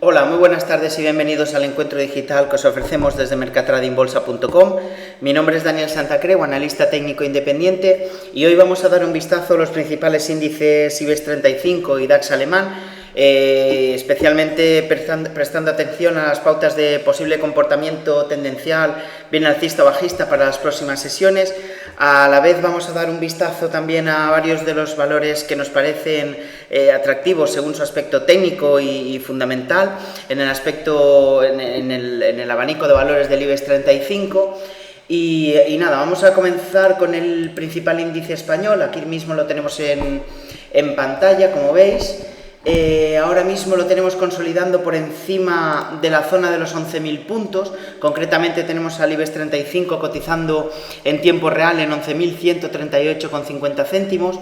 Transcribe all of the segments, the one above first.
Hola, muy buenas tardes y bienvenidos al encuentro digital que os ofrecemos desde mercatradingbolsa.com. Mi nombre es Daniel Santacreu, analista técnico independiente, y hoy vamos a dar un vistazo a los principales índices IBEX 35 y DAX alemán, especialmente prestando atención a las pautas de posible comportamiento tendencial, bien alcista o bajista para las próximas sesiones. A la vez vamos a dar un vistazo también a varios de los valores que nos parecen atractivos según su aspecto técnico y fundamental en el aspecto, en el abanico de valores del IBEX 35. Y nada, vamos a comenzar con el principal índice español. Aquí mismo lo tenemos en pantalla, como veis. Ahora mismo lo tenemos consolidando por encima de la zona de los 11.000 puntos, concretamente tenemos al IBEX 35 cotizando en tiempo real en 11.138,50 céntimos.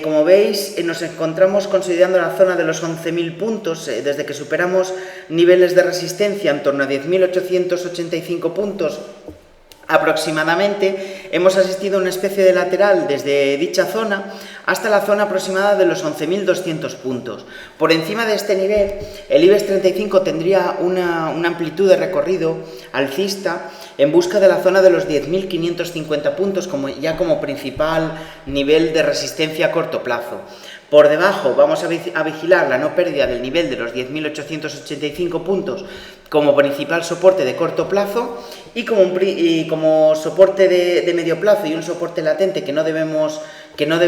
Como veis, nos encontramos consolidando la zona de los 11.000 puntos desde que superamos niveles de resistencia en torno a 10.885 puntos. Aproximadamente hemos asistido a una especie de lateral desde dicha zona hasta la zona aproximada de los 11.200 puntos. Por encima de este nivel, el IBEX 35 tendría una amplitud de recorrido alcista en busca de la zona de los 10.550 puntos como principal nivel de resistencia a corto plazo. Por debajo vamos a vigilar la no pérdida del nivel de los 10.885 puntos como principal soporte de corto plazo y como soporte de medio plazo y un soporte latente que no debe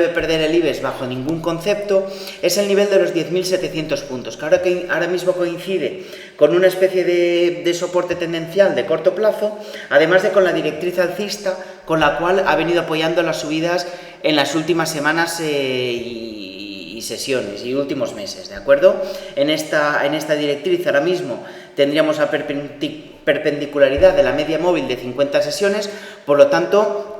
perder el IBEX bajo ningún concepto, es el nivel de los 10.700 puntos, que ahora mismo coincide con una especie de soporte tendencial de corto plazo, además de con la directriz alcista con la cual ha venido apoyando las subidas en las últimas semanas y sesiones y últimos meses, ¿de acuerdo? En esta directriz ahora mismo tendríamos la perpendicularidad de la media móvil de 50 sesiones, por lo tanto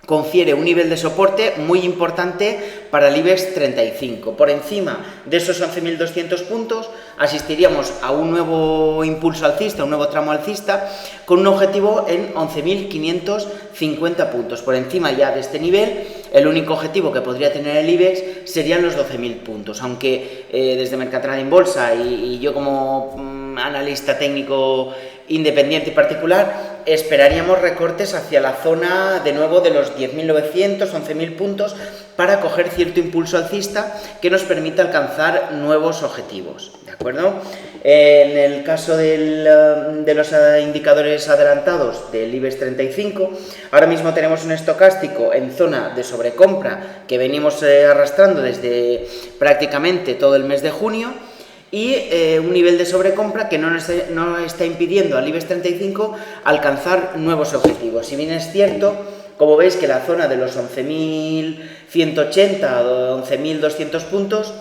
confiere un nivel de soporte muy importante para el IBEX 35. Por encima de esos 11.200 puntos asistiríamos a un nuevo impulso alcista, un nuevo tramo alcista, con un objetivo en 11.550 puntos. Por encima ya de este nivel, el único objetivo que podría tener el IBEX serían los 12.000 puntos, aunque desde Mercatrading Bolsa y yo como analista técnico independiente y particular, esperaríamos recortes hacia la zona de nuevo de los 10.900, 11.000 puntos para coger cierto impulso alcista que nos permita alcanzar nuevos objetivos, ¿de acuerdo? En el caso de los indicadores adelantados del IBEX 35, ahora mismo tenemos un estocástico en zona de sobrecompra que venimos arrastrando desde prácticamente todo el mes de junio, y un nivel de sobrecompra que no está impidiendo al IBEX 35 alcanzar nuevos objetivos. Si bien es cierto, como veis, que la zona de los 11.180 o 11.200 puntos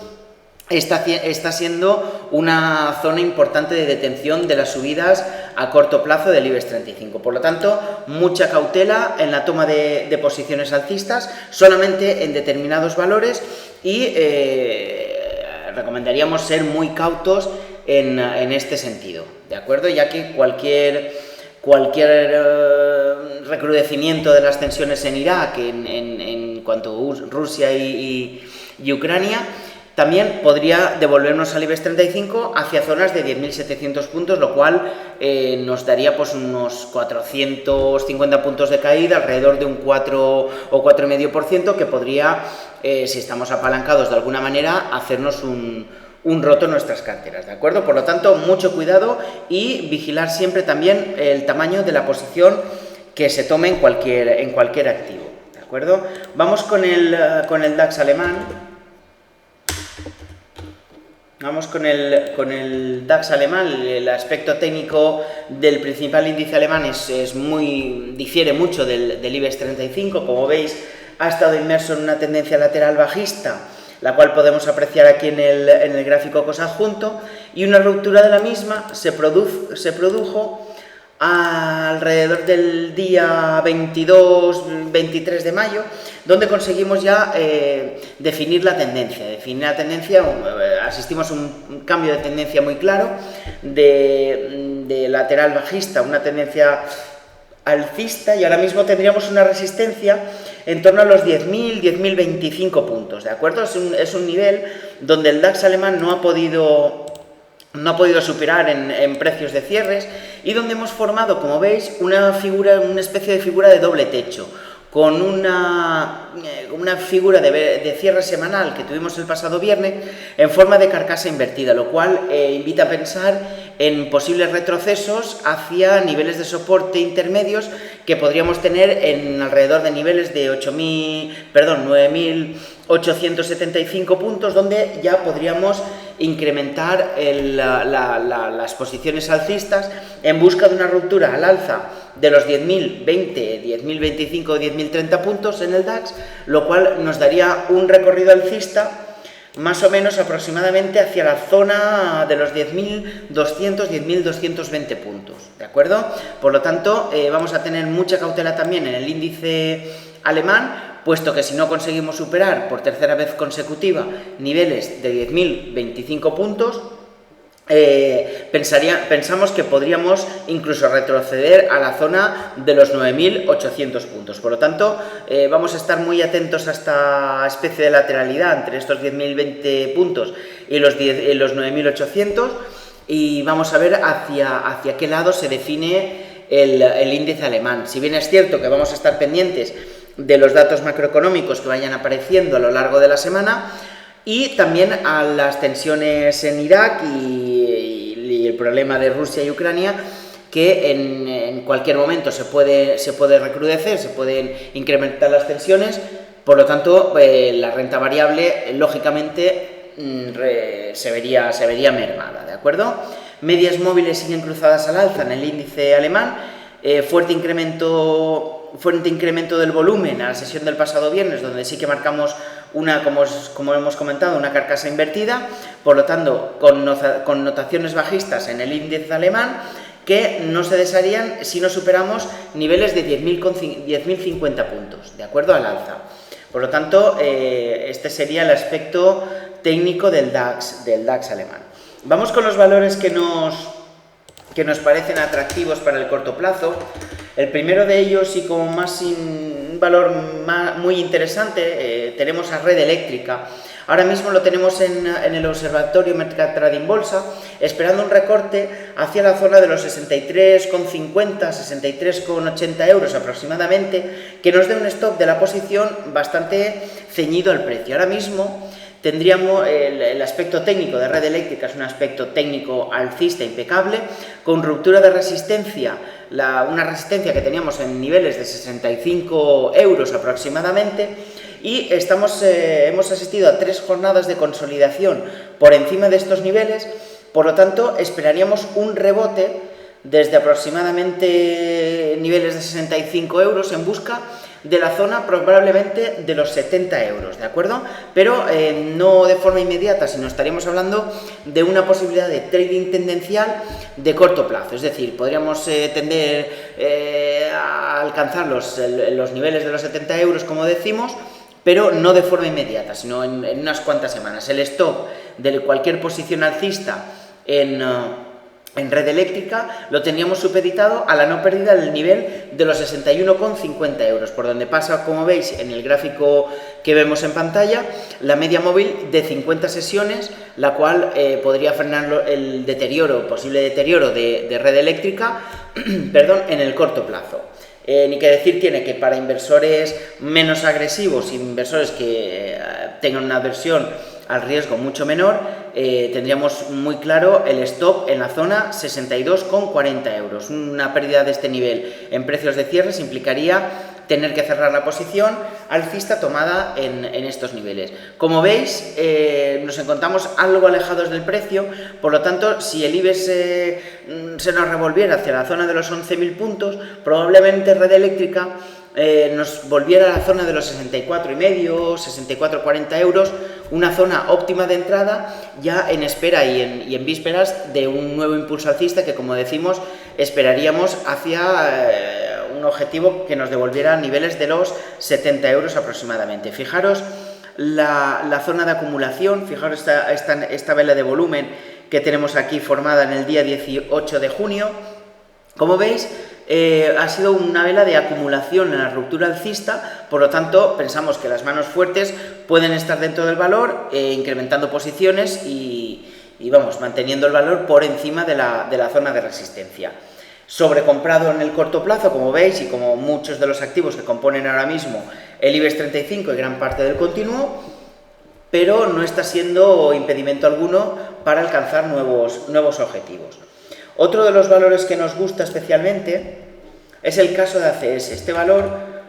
está siendo una zona importante de detención de las subidas a corto plazo del IBEX 35. Por lo tanto, mucha cautela en la toma de posiciones alcistas, solamente en determinados valores, y recomendaríamos ser muy cautos en este sentido, ¿de acuerdo? Ya que cualquier recrudecimiento de las tensiones en Irak en cuanto a Rusia y Ucrania también podría devolvernos al IBEX 35 hacia zonas de 10.700 puntos, lo cual nos daría pues unos 450 puntos de caída, alrededor de un 4 o 4,5%, que podría, si estamos apalancados de alguna manera, hacernos un roto en nuestras carteras, ¿de acuerdo? Por lo tanto, mucho cuidado y vigilar siempre también el tamaño de la posición que se tome en cualquier activo, ¿de acuerdo? Vamos con el DAX alemán. Vamos con el DAX alemán. El aspecto técnico del principal índice alemán difiere mucho del IBEX 35. Como veis, ha estado inmerso en una tendencia lateral bajista, la cual podemos apreciar aquí en el gráfico que os adjunto, y una ruptura de la misma se produjo alrededor del día 22-23 de mayo, donde conseguimos ya definir la tendencia. Asistimos a un cambio de tendencia muy claro, de lateral bajista, una tendencia alcista, y ahora mismo tendríamos una resistencia en torno a los 10.000, 10.025 puntos, ¿de acuerdo? Es un nivel donde el DAX alemán no ha podido no ha podido superar en precios de cierres, y donde hemos formado, como veis, una especie de figura de doble techo, con una figura de cierre semanal que tuvimos el pasado viernes en forma de carcasa invertida, lo cual invita a pensar en posibles retrocesos hacia niveles de soporte intermedios que podríamos tener en alrededor de niveles de 9.875 puntos, donde ya podríamos incrementar las posiciones alcistas en busca de una ruptura al alza de los 10.020, 10.025 o 10.030 puntos en el DAX, lo cual nos daría un recorrido alcista más o menos aproximadamente hacia la zona de los 10.200, 10.220 puntos, ¿de acuerdo? Por lo tanto, vamos a tener mucha cautela también en el índice alemán, puesto que si no conseguimos superar por tercera vez consecutiva niveles de 10.025 puntos, pensamos que podríamos incluso retroceder a la zona de los 9.800 puntos. Por lo tanto, vamos a estar muy atentos a esta especie de lateralidad entre estos 10.020 puntos y los 9.800, y vamos a ver hacia qué lado se define el índice alemán. Si bien es cierto que vamos a estar pendientes de los datos macroeconómicos que vayan apareciendo a lo largo de la semana, y también a las tensiones en Irak y el problema de Rusia y Ucrania, que en cualquier momento se puede recrudecer, se pueden incrementar las tensiones. Por lo tanto, la renta variable, lógicamente, se vería mermada, ¿de acuerdo? Medias móviles siguen cruzadas al alza en el índice alemán, fuerte incremento del volumen a la sesión del pasado viernes, donde sí que marcamos como hemos comentado, una carcasa invertida, por lo tanto, con notaciones bajistas en el índice alemán, que no se desharían si no superamos niveles de 10.050 puntos, ¿de acuerdo? Al alza. Por lo tanto, este sería el aspecto técnico del DAX alemán. Vamos con los valores que nos parecen atractivos para el corto plazo. El primero de ellos, y como un valor muy interesante, tenemos a Red Eléctrica. Ahora mismo lo tenemos en el Observatorio Mercatrading Bolsa, esperando un recorte hacia la zona de los 63,50, 63,80 euros aproximadamente, que nos dé un stop de la posición bastante ceñido al precio. Ahora mismo tendríamos el aspecto técnico de Red Eléctrica, es un aspecto técnico alcista impecable, con ruptura de resistencia, una resistencia que teníamos en niveles de 65 euros aproximadamente, y hemos asistido a 3 jornadas de consolidación por encima de estos niveles. Por lo tanto, esperaríamos un rebote desde aproximadamente niveles de 65 euros en busca de la zona probablemente de los 70 euros, ¿de acuerdo? Pero no de forma inmediata, sino estaríamos hablando de una posibilidad de trading tendencial de corto plazo, es decir, podríamos tender a alcanzar los niveles de los 70 euros, como decimos, pero no de forma inmediata, sino en unas cuantas semanas. El stop de cualquier posición alcista en Red Eléctrica lo teníamos supeditado a la no pérdida del nivel de los 61,50 euros, por donde pasa, como veis en el gráfico que vemos en pantalla, la media móvil de 50 sesiones, la cual podría frenar el posible deterioro de Red Eléctrica en el corto plazo. Ni que decir tiene que para inversores menos agresivos, inversores que tengan una aversión al riesgo mucho menor, tendríamos muy claro el stop en la zona 62,40 euros. Una pérdida de este nivel en precios de cierres implicaría tener que cerrar la posición alcista tomada en estos niveles. Como veis, nos encontramos algo alejados del precio, por lo tanto, si el IBEX se nos revolviera hacia la zona de los 11.000 puntos, probablemente Red Eléctrica nos volviera a la zona de los 64,5, 64,40 euros, una zona óptima de entrada, ya en espera y en vísperas de un nuevo impulso alcista que, como decimos, esperaríamos hacia un objetivo que nos devolviera a niveles de los 70 euros aproximadamente. Fijaros la zona de acumulación, fijaros esta vela de volumen que tenemos aquí formada en el día 18 de junio. Como veis, ha sido una vela de acumulación en la ruptura alcista, por lo tanto pensamos que las manos fuertes pueden estar dentro del valor, incrementando posiciones y vamos, manteniendo el valor por encima de la zona de resistencia. Sobrecomprado en el corto plazo, como veis, y como muchos de los activos que componen ahora mismo el IBEX 35 y gran parte del continuo, pero no está siendo impedimento alguno para alcanzar nuevos objetivos. Otro de los valores que nos gusta especialmente es el caso de ACS. Este valor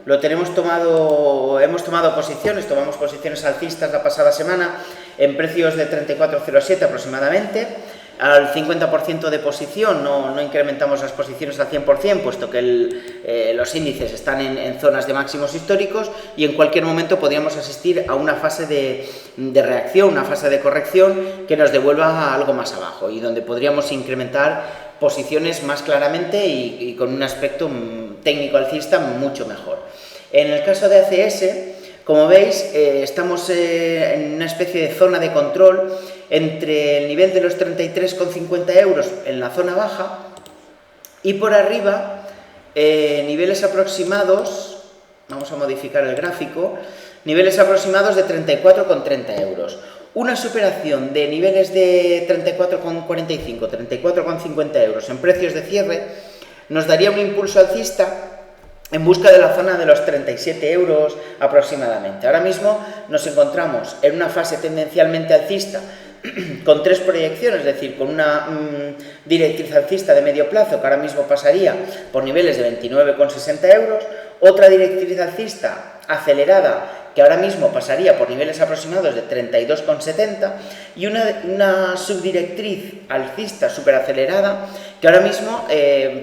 hemos tomado posiciones, tomamos posiciones alcistas la pasada semana en precios de 34,07 aproximadamente. Al 50% de posición, no incrementamos las posiciones al 100%, puesto que los índices están en zonas de máximos históricos y en cualquier momento podríamos asistir a una fase de reacción, una fase de corrección que nos devuelva algo más abajo y donde podríamos incrementar posiciones más claramente y con un aspecto técnico alcista mucho mejor. En el caso de ACS, como veis, estamos en una especie de zona de control entre el nivel de los 33,50 euros en la zona baja y por arriba niveles aproximados, vamos a modificar el gráfico, niveles aproximados de 34,30 euros. Una superación de niveles de 34,45, 34,50 euros en precios de cierre nos daría un impulso alcista en busca de la zona de los 37 euros aproximadamente. Ahora mismo nos encontramos en una fase tendencialmente alcista con tres proyecciones, es decir, con una directriz alcista de medio plazo que ahora mismo pasaría por niveles de 29,60 euros, otra directriz alcista acelerada que ahora mismo pasaría por niveles aproximados de 32,70 y una subdirectriz alcista superacelerada que ahora mismo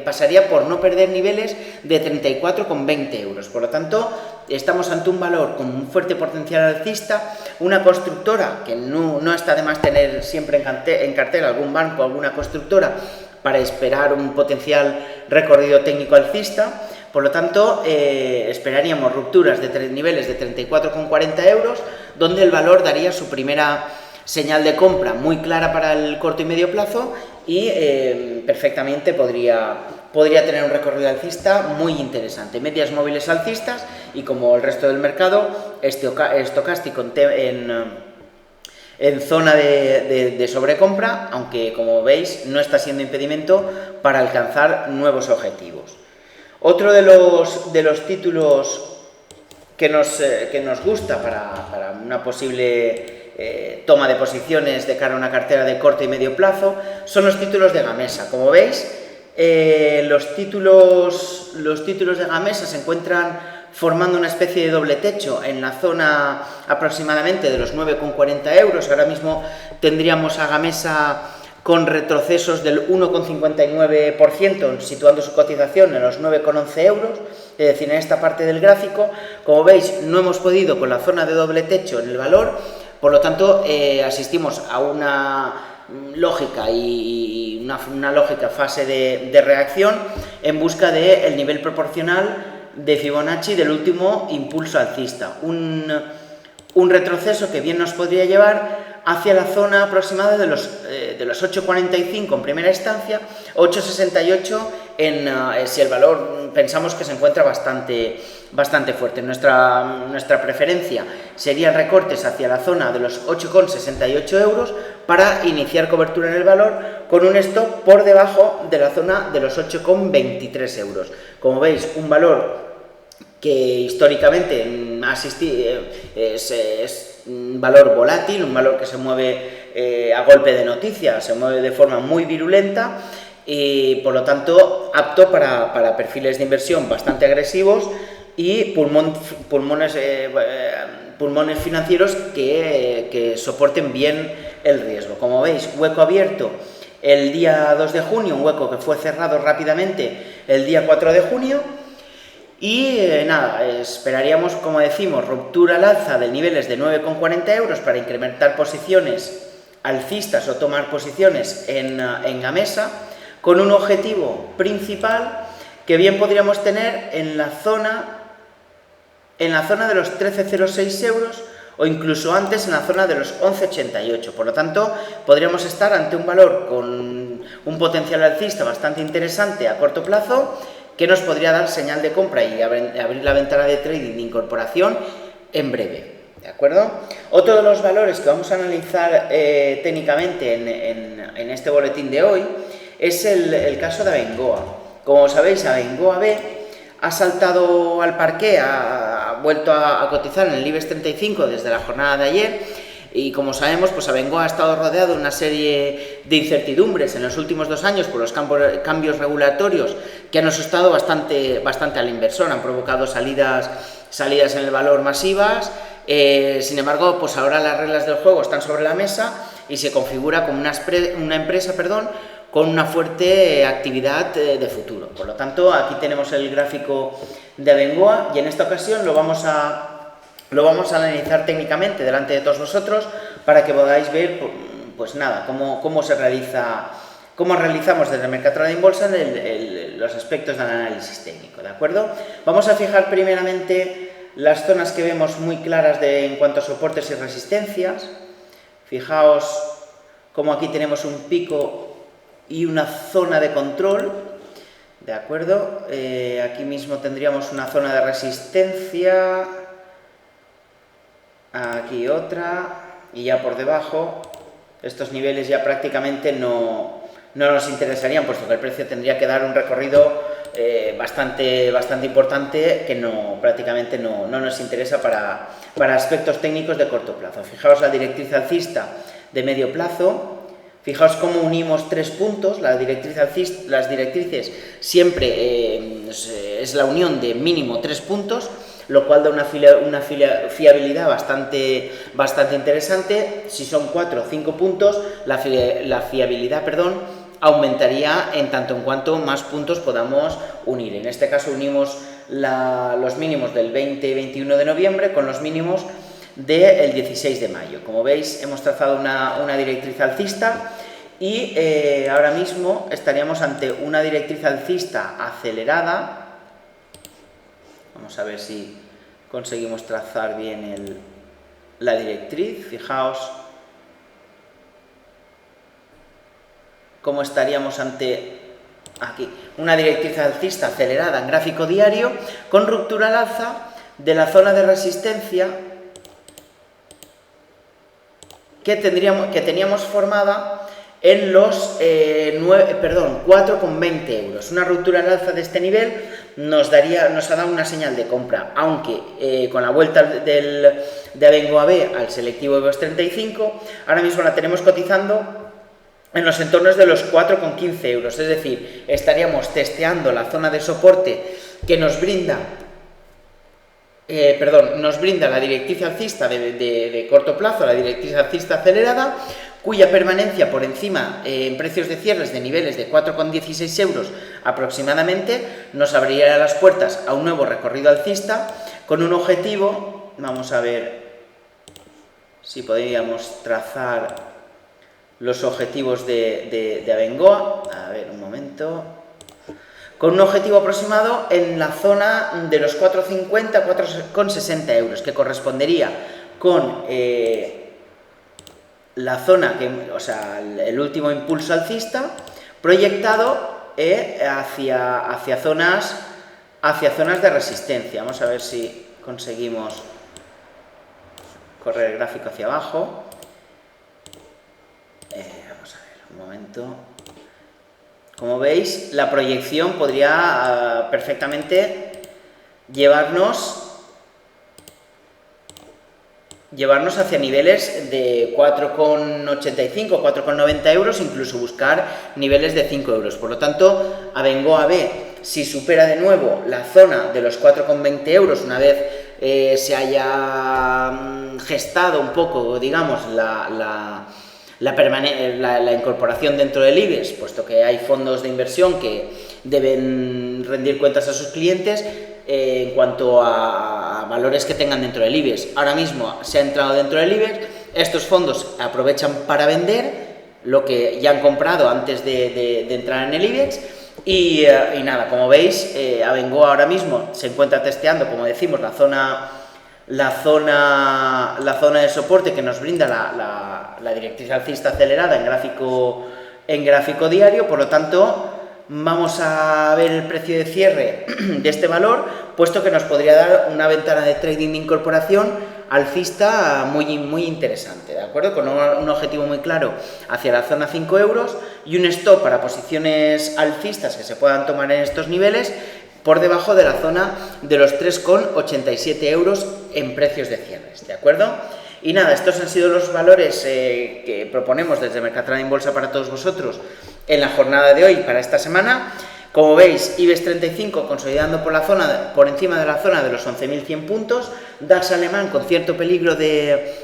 pasaría por no perder niveles de 34,20 euros. Por lo tanto, estamos ante un valor con un fuerte potencial alcista, una constructora que no está de más tener siempre en cartel algún banco, alguna constructora para esperar un potencial recorrido técnico alcista. Por lo tanto, esperaríamos rupturas de niveles de 34,40 euros, donde el valor daría su primera señal de compra muy clara para el corto y medio plazo y perfectamente podría tener un recorrido alcista muy interesante. Medias móviles alcistas y, como el resto del mercado, estocástico en zona de sobrecompra, aunque, como veis, no está siendo impedimento para alcanzar nuevos objetivos. Otro de los títulos que nos gusta para una posible toma de posiciones de cara a una cartera de corto y medio plazo son los títulos de Gamesa. Como veis, los títulos de Gamesa se encuentran formando una especie de doble techo en la zona aproximadamente de los 9,40 euros. Ahora mismo tendríamos a Gamesa con retrocesos del 1,59%, situando su cotización en los 9,11 euros, es decir, en esta parte del gráfico. Como veis, no hemos podido con la zona de doble techo en el valor, por lo tanto, asistimos a una lógica y una lógica fase de reacción en busca del nivel proporcional de Fibonacci del último impulso alcista. Un retroceso que bien nos podría llevar hacia la zona aproximada de los 8,45 en primera instancia, 8,68 si el valor pensamos que se encuentra bastante fuerte. Nuestra preferencia serían recortes hacia la zona de los 8,68 euros para iniciar cobertura en el valor con un stop por debajo de la zona de los 8,23 euros. Como veis, un valor que históricamente es un valor volátil, un valor que se mueve a golpe de noticias, se mueve de forma muy virulenta y, por lo tanto, apto para perfiles de inversión bastante agresivos y pulmones financieros que soporten bien el riesgo. Como veis, hueco abierto el día 2 de junio, un hueco que fue cerrado rápidamente el día 4 de junio. Y esperaríamos, como decimos, ruptura al alza de niveles de 9,40 euros para incrementar posiciones alcistas o tomar posiciones en Gamesa, con un objetivo principal que bien podríamos tener en la zona de los 13,06 euros o incluso antes en la zona de los 11,88. Por lo tanto, podríamos estar ante un valor con un potencial alcista bastante interesante a corto plazo, que nos podría dar señal de compra y abrir la ventana de trading de incorporación en breve. ¿De acuerdo? Otro de los valores que vamos a analizar técnicamente en este boletín de hoy es el caso de Abengoa. Como sabéis, Abengoa B ha saltado al parqué, ha vuelto a cotizar en el IBEX 35 desde la jornada de ayer. Y como sabemos, pues Abengoa ha estado rodeado de una serie de incertidumbres en los últimos 2 años por los cambios regulatorios que han asustado bastante al inversor, han provocado salidas en el valor masivas. Sin embargo, pues ahora las reglas del juego están sobre la mesa y se configura como una empresa con una fuerte actividad de futuro. Por lo tanto, aquí tenemos el gráfico de Abengoa y en esta ocasión lo vamos a analizar técnicamente delante de todos vosotros para que podáis ver, pues nada, cómo realizamos desde el Mercado Trading Bolsa los aspectos del análisis técnico, ¿de acuerdo? Vamos a fijar primeramente las zonas que vemos muy claras en cuanto a soportes y resistencias. Fijaos cómo aquí tenemos un pico y una zona de control, ¿de acuerdo? Aquí mismo tendríamos una zona de resistencia, aquí otra, y ya por debajo estos niveles ya prácticamente no nos interesarían, puesto que el precio tendría que dar un recorrido bastante importante que prácticamente no nos interesa para aspectos técnicos de corto plazo. Fijaos la directriz alcista de medio plazo. Fijaos cómo unimos 3 puntos, las directrices siempre es la unión de mínimo 3 puntos, lo cual da una fiabilidad bastante interesante. Si son 4 o 5 puntos, la fiabilidad, aumentaría en tanto en cuanto más puntos podamos unir. En este caso unimos los mínimos del 20 y 21 de noviembre con los mínimos del 16 de mayo. Como veis, hemos trazado una directriz alcista y ahora mismo estaríamos ante una directriz alcista acelerada. Vamos a ver si conseguimos trazar bien la directriz. Fijaos cómo estaríamos ante aquí una directriz alcista acelerada en gráfico diario con ruptura al alza de la zona de resistencia que teníamos formada en los 4,20 euros. Una ruptura al alza de este nivel nos ha dado una señal de compra, aunque con la vuelta de Abengoa B al selectivo IBEX 35, ahora mismo la tenemos cotizando en los entornos de los 4,15 euros, es decir, estaríamos testeando la zona de soporte que nos brinda la directriz alcista de corto plazo, la directriz alcista acelerada, cuya permanencia por encima en precios de cierres de niveles de 4,16 euros aproximadamente nos abriría las puertas a un nuevo recorrido alcista con un objetivo. Vamos a ver si podríamos trazar los objetivos de Abengoa. A ver, un momento. Con un objetivo aproximado en la zona de los 4,50, 4,60 euros, que correspondería con la zona, el último impulso alcista proyectado hacia zonas de resistencia. Vamos a ver si conseguimos correr el gráfico hacia abajo. Vamos a ver, un momento. Como veis, la proyección podría perfectamente llevarnos hacia niveles de 4,85, 4,90 euros, incluso buscar niveles de 5 euros. Por lo tanto, Abengoa B, si supera de nuevo la zona de los 4,20 euros, una vez se haya gestado un poco, digamos, la incorporación dentro del IBEX, puesto que hay fondos de inversión que deben rendir cuentas a sus clientes en cuanto a valores que tengan dentro del IBEX. Ahora mismo se ha entrado dentro del IBEX, estos fondos aprovechan para vender lo que ya han comprado antes de entrar en el IBEX y nada, como veis, Abengoa ahora mismo se encuentra testeando, como decimos, la zona de soporte que nos brinda la directriz alcista acelerada en gráfico diario. Por lo tanto, vamos a ver el precio de cierre de este valor, puesto que nos podría dar una ventana de trading de incorporación alcista muy interesante, ¿de acuerdo? Con un objetivo muy claro hacia la zona 5 euros y un stop para posiciones alcistas que se puedan tomar en estos niveles por debajo de la zona de los 3,87 euros en precios de cierres, ¿de acuerdo? Y nada, estos han sido los valores que proponemos desde Mercatrading Bolsa para todos vosotros en la jornada de hoy para esta semana. Como veis, IBEX 35 consolidando por encima de la zona de los 11.100 puntos, DAX alemán con cierto peligro de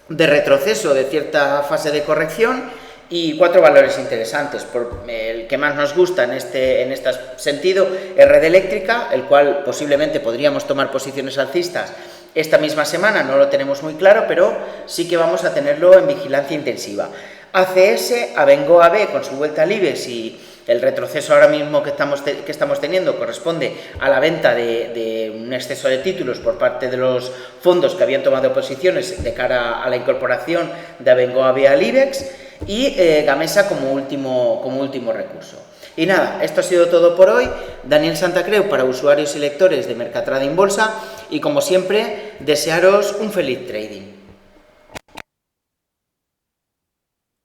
retroceso, de cierta fase de corrección, y 4 valores interesantes. El que más nos gusta en este sentido es Red Eléctrica, el cual posiblemente podríamos tomar posiciones alcistas esta misma semana, no lo tenemos muy claro, pero sí que vamos a tenerlo en vigilancia intensiva. ACS, Abengoa B con su vuelta al IBEX y el retroceso ahora mismo que estamos teniendo corresponde a la venta de un exceso de títulos por parte de los fondos que habían tomado posiciones de cara a la incorporación de Abengoa B al IBEX, y Gamesa como último recurso. Y nada, esto ha sido todo por hoy. Daniel Santacreu para usuarios y lectores de Mercatrading Bolsa, y como siempre, desearos un feliz trading.